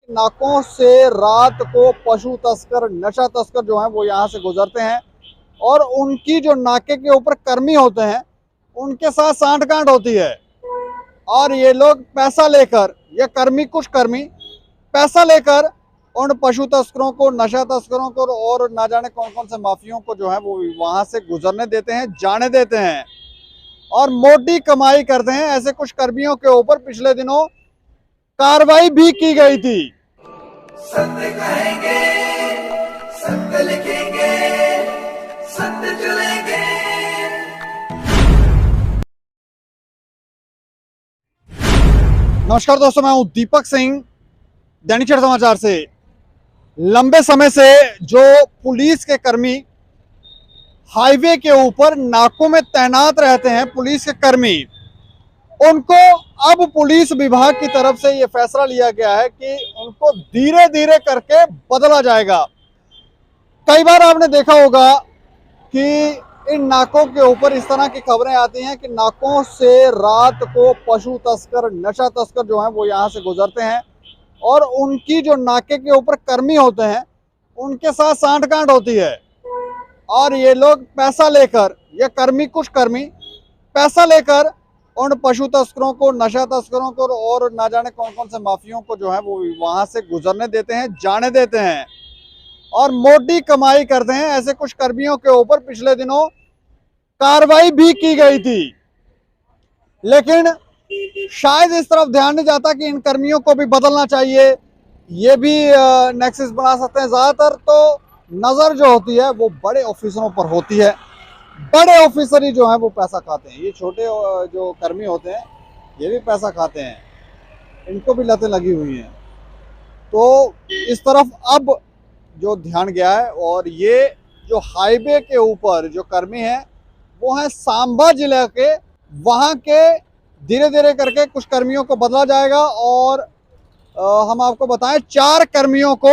नाकों से रात को पशु तस्कर, नशा तस्कर जो है वो यहाँ से गुजरते हैं और उनकी जो नाके के ऊपर कर्मी होते हैं उनके साथ सांठ-गांठ होती है और ये लोग पैसा लेकर, ये कर्मी, कुछ कर्मी पैसा लेकर उन पशु तस्करों को, नशा तस्करों को और ना जाने कौन कौन से माफियों को जो है वो वहां से गुजरने देते हैं, जाने देते हैं और मोटी कमाई करते हैं। ऐसे कुछ कर्मियों के ऊपर पिछले दिनों कार्रवाई भी की गई थी। सत्य कहेंगे, सत्य लिखेंगे, सत्य चलेंगे। नमस्कार दोस्तों, मैं हूं दीपक सिंह, दैनिक क्षेत्र समाचार से। लंबे समय से जो पुलिस के कर्मी हाईवे के ऊपर नाकों में तैनात रहते हैं, पुलिस के कर्मी, उनको अब पुलिस विभाग की तरफ से ये फैसला लिया गया है कि उनको धीरे धीरे करके बदला जाएगा। कई बार आपने देखा होगा कि इन नाकों के ऊपर इस तरह की खबरें आती हैं कि नाकों से रात को पशु तस्कर, नशा तस्कर जो है वो यहाँ से गुजरते हैं और उनकी जो नाके के ऊपर कर्मी होते हैं उनके साथ सांठ-गांठ होती है और ये लोग पैसा लेकर, ये कर्मी, कुछ कर्मी पैसा लेकर उन पशु तस्करों को, नशा तस्करों को और ना जाने कौन कौन से माफियों को जो है वो वहां से गुजरने देते हैं, जाने देते हैं और मोटी कमाई करते हैं। ऐसे कुछ कर्मियों के ऊपर पिछले दिनों कार्रवाई भी की गई थी, लेकिन शायद इस तरफ ध्यान नहीं जाता कि इन कर्मियों को भी बदलना चाहिए, ये भी नेक्सस बना सकते हैं। ज्यादातर तो नजर जो होती है वो बड़े ऑफिसरों पर होती है, बड़े ऑफिसर ही जो है वो पैसा खाते हैं। ये छोटे जो कर्मी होते हैं ये भी पैसा खाते हैं, इनको भी लतें लगी हुई हैं। तो इस तरफ अब जो ध्यान गया है और ये जो हाईवे के ऊपर जो कर्मी हैं वो हैं सांबा जिले के, वहाँ के धीरे धीरे करके कुछ कर्मियों को बदला जाएगा और हम आपको बताएं 4 कर्मियों को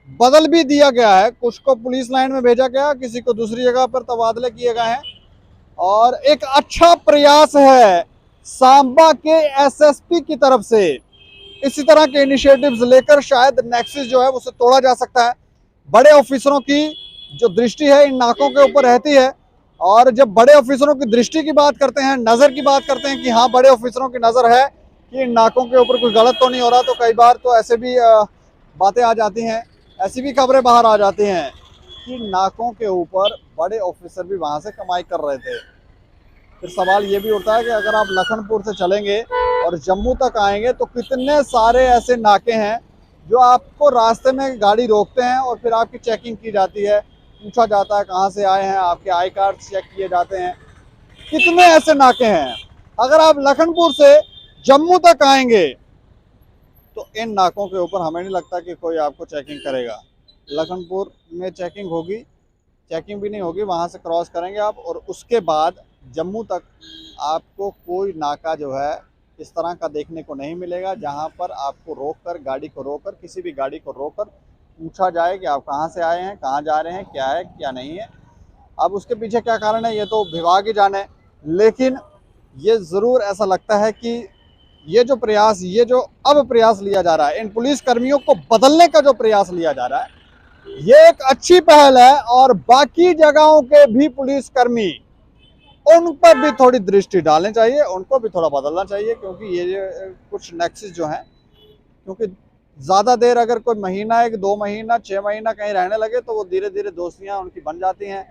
बदल भी दिया गया है। कुछ को पुलिस लाइन में भेजा गया, किसी को दूसरी जगह पर तबादले किए गए हैं और एक अच्छा प्रयास है सांबा के एसएसपी की तरफ से। इसी तरह के इनिशिएटिव्स लेकर शायद नेक्सस जो है उसे तोड़ा जा सकता है। बड़े ऑफिसरों की जो दृष्टि है इन नाकों के ऊपर रहती है और जब बड़े ऑफिसरों की दृष्टि की बात करते हैं, नज़र की बात करते हैं कि हाँ बड़े ऑफिसरों की नज़र है कि इन नाकों के ऊपर कुछ गलत तो नहीं हो रहा, तो कई बार तो ऐसे भी बातें आ जाती हैं, ऐसी भी खबरें बाहर आ जाती हैं कि नाकों के ऊपर बड़े ऑफिसर भी वहाँ से कमाई कर रहे थे। फिर सवाल ये भी उठता है कि अगर आप लखनपुर से चलेंगे और जम्मू तक आएंगे तो कितने सारे ऐसे नाके हैं जो आपको रास्ते में गाड़ी रोकते हैं और फिर आपकी चेकिंग की जाती है, पूछा जाता है कहाँ से आए हैं, आपके आई कार्ड चेक किए जाते हैं। कितने ऐसे नाके हैं। अगर आप लखनपुर से जम्मू तक आएंगे तो इन नाकों के ऊपर हमें नहीं लगता कि कोई आपको चेकिंग करेगा। लखनपुर में चेकिंग होगी, चेकिंग भी नहीं होगी, वहाँ से क्रॉस करेंगे आप और उसके बाद जम्मू तक आपको कोई नाका जो है इस तरह का देखने को नहीं मिलेगा जहां पर आपको रोककर, गाड़ी को रोककर, किसी भी गाड़ी को रोककर पूछा जाए कि आप कहां से आए हैं, कहां जा रहे हैं, क्या है क्या नहीं है। अब उसके पीछे क्या कारण है ये तो विभाग ही जाने, लेकिन ये ज़रूर ऐसा लगता है कि ये जो प्रयास, ये जो अब प्रयास लिया जा रहा है, इन पुलिस कर्मियों को बदलने का जो प्रयास लिया जा रहा है, ये एक अच्छी पहल है और बाकी जगहों के भी पुलिस कर्मी उन पर भी थोड़ी दृष्टि डालनी चाहिए, उनको भी थोड़ा बदलना चाहिए क्योंकि ये कुछ नेक्सस जो हैं, क्योंकि ज़्यादा देर अगर कोई महीना, 1-2 महीना, 6 महीना कहीं रहने लगे तो वो धीरे धीरे दोस्तियां उनकी बन जाती हैं।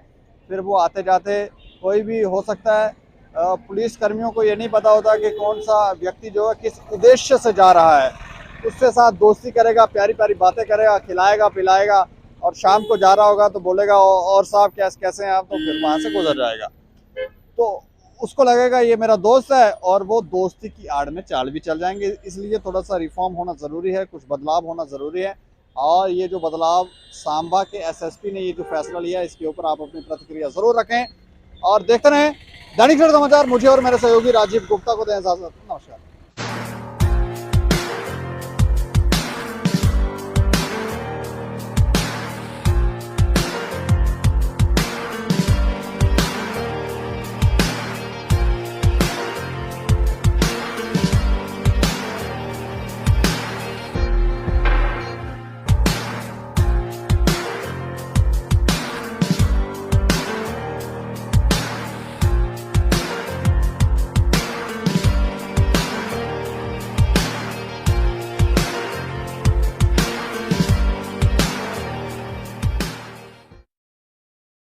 फिर वो आते जाते कोई भी हो सकता है। पुलिस कर्मियों को ये नहीं पता होता कि कौन सा व्यक्ति जो है किस उद्देश्य से जा रहा है, उसके साथ दोस्ती करेगा, प्यारी प्यारी बातें करेगा, खिलाएगा पिलाएगा और शाम को जा रहा होगा तो बोलेगा और साहब कैसे हैं आप, तो फिर वहाँ से गुजर जाएगा। तो उसको लगेगा ये मेरा दोस्त है और वो दोस्ती की आड़ में चाल भी चल जाएंगे। इसलिए थोड़ा सा रिफॉर्म होना ज़रूरी है, कुछ बदलाव होना ज़रूरी है और ये जो बदलाव सांबा के एसएसपी ने ये जो फैसला लिया, इसके ऊपर आप अपनी प्रतिक्रिया ज़रूर रखें और देखते रहें दैनिक क्षेत्र समाचार। मुझे और मेरे सहयोगी राजीव गुप्ता को दें इजाज़त। नमस्कार।